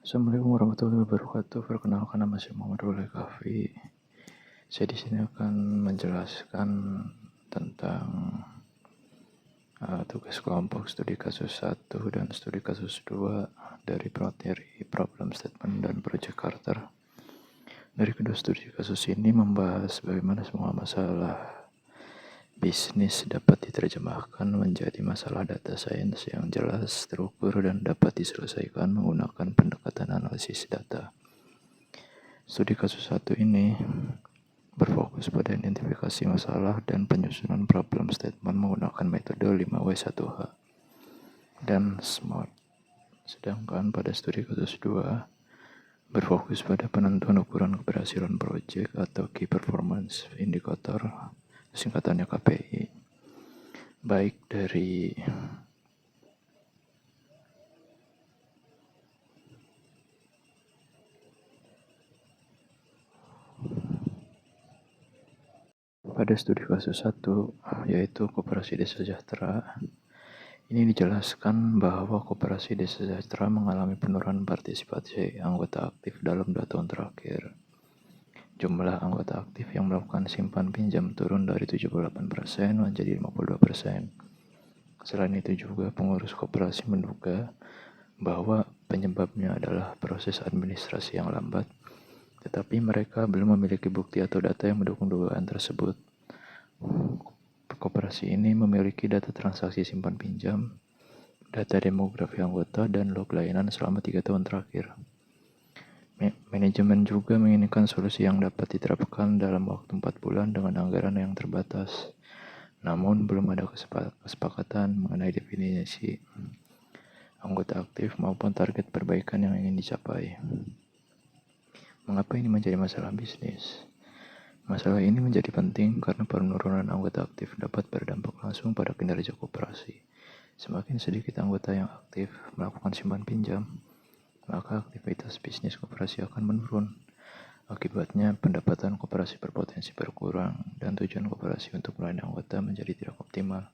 Assalamualaikum warahmatullahi wabarakatuh. Perkenalkan, nama saya Muhammad Ruli Kahfi. Saya di sini akan menjelaskan tentang tugas kelompok studi kasus 1 dan studi kasus 2 dari materi problem statement dan project Carter. Dari kedua studi kasus ini membahas bagaimana semua masalah bisnis dapat diterjemahkan menjadi masalah data science yang jelas, terukur, dan dapat diselesaikan menggunakan pendekatan analisis data. Studi kasus 1 ini berfokus pada identifikasi masalah dan penyusunan problem statement menggunakan metode 5W1H dan SMART. Sedangkan pada studi kasus 2 berfokus pada penentuan ukuran keberhasilan proyek atau Key Performance Indicator, singkatannya KPI, baik dari pada studi kasus 1, yaitu Koperasi Desa Sejahtera. Ini dijelaskan bahwa Koperasi Desa Sejahtera mengalami penurunan partisipasi anggota aktif dalam 2 tahun terakhir. Jumlah anggota aktif yang melakukan simpan pinjam turun dari 78% menjadi 52%. Selain itu juga pengurus koperasi menduga bahwa penyebabnya adalah proses administrasi yang lambat, tetapi mereka belum memiliki bukti atau data yang mendukung dugaan tersebut. Koperasi ini memiliki data transaksi simpan pinjam, data demografi anggota, dan log layanan selama 3 tahun terakhir. Manajemen juga menginginkan solusi yang dapat diterapkan dalam waktu 4 bulan dengan anggaran yang terbatas. Namun belum ada kesepakatan mengenai definisi anggota aktif maupun target perbaikan yang ingin dicapai. Mengapa ini menjadi masalah bisnis? Masalah ini menjadi penting karena penurunan anggota aktif dapat berdampak langsung pada kinerja koperasi. Semakin sedikit anggota yang aktif melakukan simpan pinjam, maka aktivitas bisnis koperasi akan menurun. Akibatnya, pendapatan koperasi berpotensi berkurang dan tujuan koperasi untuk melayani anggota menjadi tidak optimal.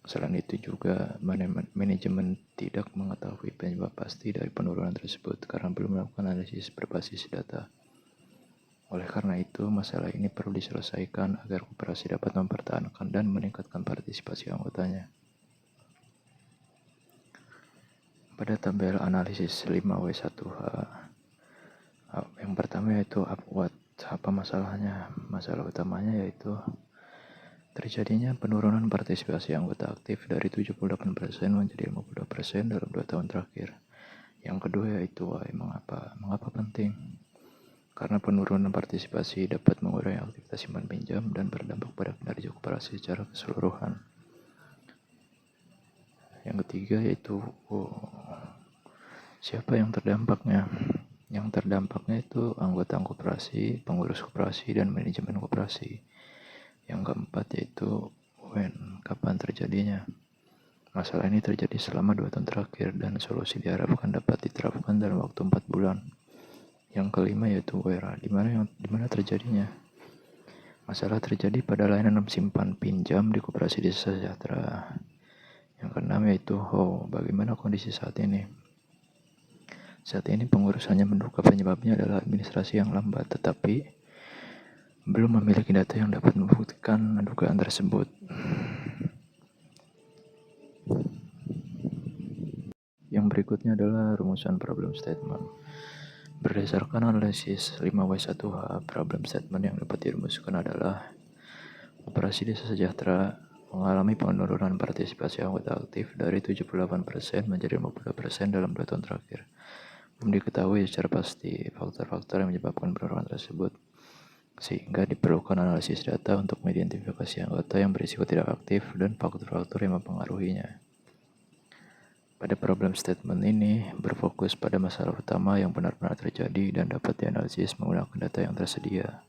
Selain itu juga, manajemen tidak mengetahui penyebab pasti dari penurunan tersebut karena belum melakukan analisis berbasis data. Oleh karena itu, masalah ini perlu diselesaikan agar koperasi dapat mempertahankan dan meningkatkan partisipasi anggotanya. Pada tabel analisis 5W1H, yang pertama yaitu apa masalahnya? Masalah utamanya yaitu terjadinya penurunan partisipasi anggota aktif dari 78% menjadi 52% dalam 2 tahun terakhir. Yang kedua yaitu why, mengapa? Mengapa penting? Karena penurunan partisipasi dapat mengurangi aktivitas simpan pinjam dan berdampak pada kinerja koperasi secara keseluruhan. Yang ketiga yaitu siapa yang terdampaknya? Yang terdampaknya itu anggota koperasi, pengurus koperasi, dan manajemen koperasi. Yang keempat yaitu when, kapan terjadinya. Masalah ini terjadi selama 2 tahun terakhir dan solusi diharapkan dapat diterapkan dalam waktu 4 bulan. Yang kelima yaitu where, di mana terjadinya. Masalah terjadi pada layanan simpan pinjam di Koperasi Desa Sejahtera. Yang keenam yaitu how, bagaimana kondisi saat ini. Saat ini pengurus hanya menduga penyebabnya adalah administrasi yang lambat, tetapi belum memiliki data yang dapat membuktikan dugaan tersebut. Yang berikutnya adalah rumusan problem statement. Berdasarkan analisis 5W1H, problem statement yang dapat dirumuskan adalah Koperasi Desa Sejahtera mengalami penurunan partisipasi anggota aktif dari 78% menjadi 52% dalam 2 tahun terakhir. Belum diketahui secara pasti faktor-faktor yang menyebabkan penurunan tersebut, sehingga diperlukan analisis data untuk mengidentifikasi anggota yang berisiko tidak aktif dan faktor-faktor yang mempengaruhinya. Pada problem statement ini berfokus pada masalah utama yang benar-benar terjadi dan dapat dianalisis menggunakan data yang tersedia.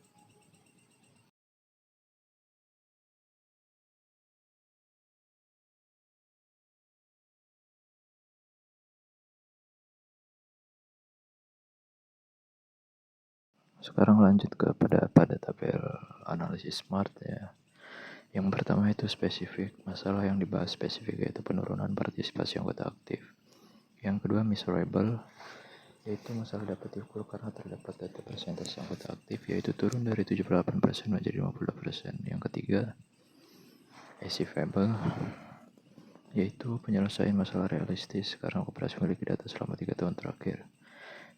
Sekarang lanjut pada tabel analisis SMART ya. Yang pertama itu spesifik, masalah yang dibahas spesifik yaitu penurunan partisipasi anggota aktif. Yang kedua measurable, yaitu masalah dapat diukur karena terdapat data persentase anggota aktif, yaitu turun dari 78% menjadi 52%. Yang ketiga, achievable, yaitu penyelesaian masalah realistis karena koperasi memiliki data selama 3 tahun terakhir.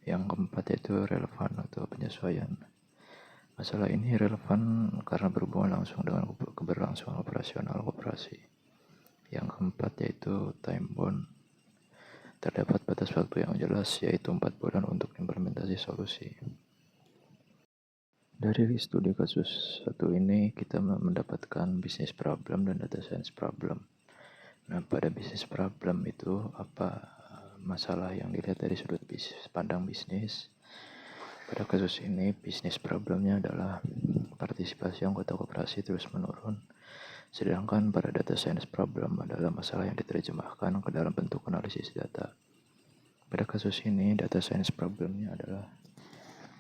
Yang keempat yaitu relevan atau penyesuaian. Masalah ini relevan karena berhubungan langsung dengan keberlangsungan operasional koperasi. Yang keempat yaitu time bound. Terdapat batas waktu yang jelas, yaitu 4 bulan untuk implementasi solusi. Dari studi kasus satu ini, kita mendapatkan bisnis problem dan data science problem. Nah, pada bisnis problem itu apa masalah yang dilihat dari sudut pandang bisnis? Pada kasus ini, bisnis problemnya adalah partisipasi anggota koperasi terus menurun. Sedangkan pada data science problem adalah masalah yang diterjemahkan ke dalam bentuk analisis data. Pada kasus ini, data science problemnya adalah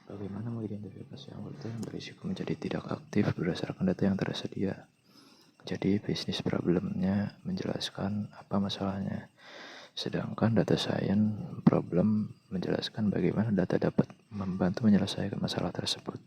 bagaimana mengidentifikasi anggota yang berisiko menjadi tidak aktif berdasarkan data yang tersedia. Jadi, bisnis problemnya menjelaskan apa masalahnya. Sedangkan data science problem menjelaskan bagaimana data dapat membantu menyelesaikan masalah tersebut.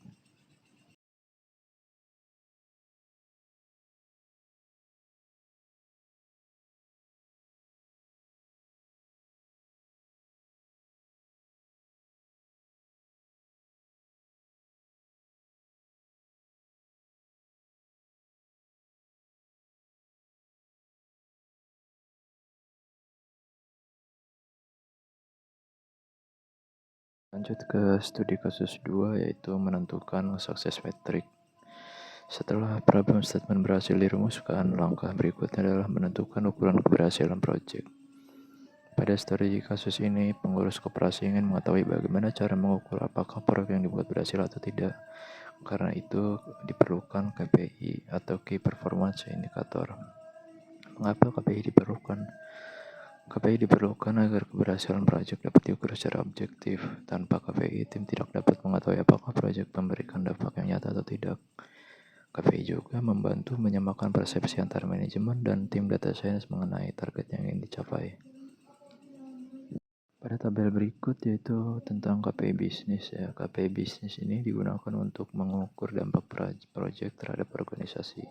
Lanjut ke studi kasus 2, yaitu menentukan success metric. Setelah problem statement berhasil dirumuskan, langkah berikutnya adalah menentukan ukuran keberhasilan proyek. Pada studi kasus ini, pengurus koperasi ingin mengetahui bagaimana cara mengukur apakah proyek yang dibuat berhasil atau tidak. Karena itu diperlukan KPI atau Key Performance Indicator. Mengapa KPI diperlukan? KPI diperlukan agar keberhasilan proyek dapat diukur secara objektif. Tanpa KPI, tim tidak dapat mengetahui apakah proyek memberikan dampak yang nyata atau tidak. KPI juga membantu menyamakan persepsi antara manajemen dan tim data science mengenai target yang ingin dicapai. Pada tabel berikut yaitu tentang KPI bisnis ya. KPI bisnis ini digunakan untuk mengukur dampak proyek terhadap organisasi.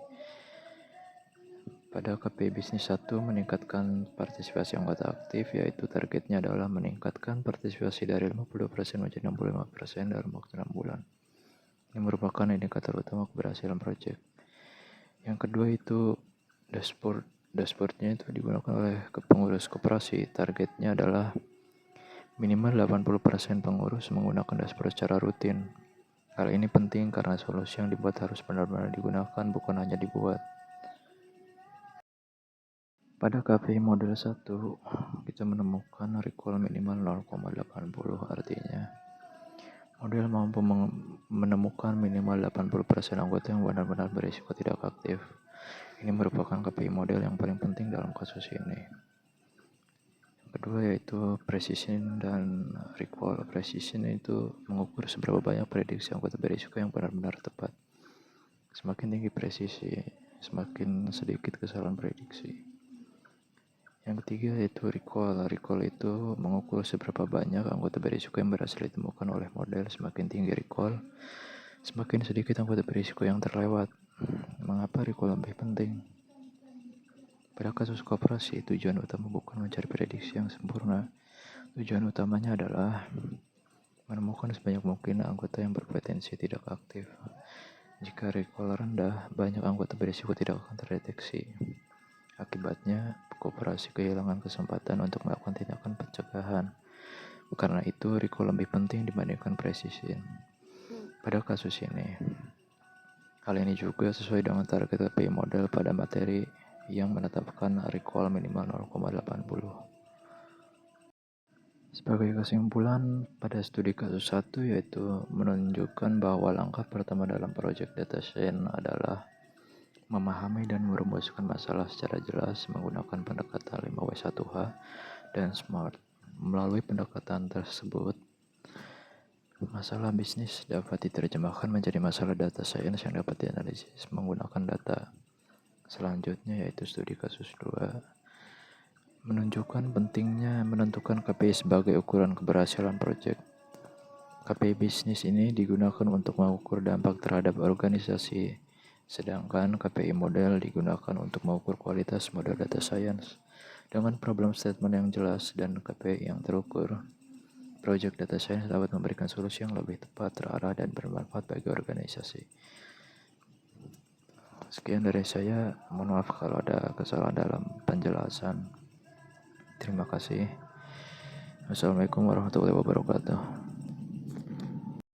Pada KPI bisnis 1 meningkatkan partisipasi anggota aktif, yaitu targetnya adalah meningkatkan partisipasi dari 50% menjadi 65% dalam waktu 6 bulan. Ini merupakan indikator utama keberhasilan proyek. Yang kedua itu dashboard. Dashboardnya itu digunakan oleh pengurus koperasi. Targetnya adalah minimal 80% pengurus menggunakan dashboard secara rutin. Hal ini penting karena solusi yang dibuat harus benar-benar digunakan, bukan hanya dibuat. Pada KPI model 1, kita menemukan recall minimal 0,80, artinya model mampu menemukan minimal 80% anggota yang benar-benar berisiko tidak aktif. Ini merupakan KPI model yang paling penting dalam kasus ini. Yang kedua yaitu precision dan recall. Precision itu mengukur seberapa banyak prediksi anggota berisiko yang benar-benar tepat. Semakin tinggi presisi, semakin sedikit kesalahan prediksi. Yang ketiga yaitu recall. Recall itu mengukur seberapa banyak anggota berisiko yang berhasil ditemukan oleh model. Semakin tinggi recall, semakin sedikit anggota berisiko yang terlewat. Mengapa recall lebih penting? Pada kasus koperasi, tujuan utama bukan mencari prediksi yang sempurna. Tujuan utamanya adalah menemukan sebanyak mungkin anggota yang berpotensi tidak aktif. Jika recall rendah, banyak anggota berisiko tidak akan terdeteksi. Akibatnya, koperasi kehilangan kesempatan untuk melakukan tindakan pencegahan. Karena itu, recall lebih penting dibandingkan precision. Pada kasus ini, hal ini juga sesuai dengan target KPI model pada materi yang menetapkan recall minimal 0,80. Sebagai kesimpulan, pada studi kasus 1 yaitu menunjukkan bahwa langkah pertama dalam proyek data science adalah memahami dan merumuskan masalah secara jelas menggunakan pendekatan 5W1H dan SMART. Melalui pendekatan tersebut, masalah bisnis dapat diterjemahkan menjadi masalah data science yang dapat dianalisis menggunakan data. Selanjutnya yaitu studi kasus 2. menunjukkan pentingnya menentukan KPI sebagai ukuran keberhasilan proyek. KPI bisnis ini digunakan untuk mengukur dampak terhadap organisasi, sedangkan KPI model digunakan untuk mengukur kualitas model data science. Dengan problem statement yang jelas dan KPI yang terukur, proyek data science dapat memberikan solusi yang lebih tepat, terarah, dan bermanfaat bagi organisasi. Sekian dari saya, mohon maaf kalau ada kesalahan dalam penjelasan. Terima kasih. Assalamualaikum warahmatullahi wabarakatuh.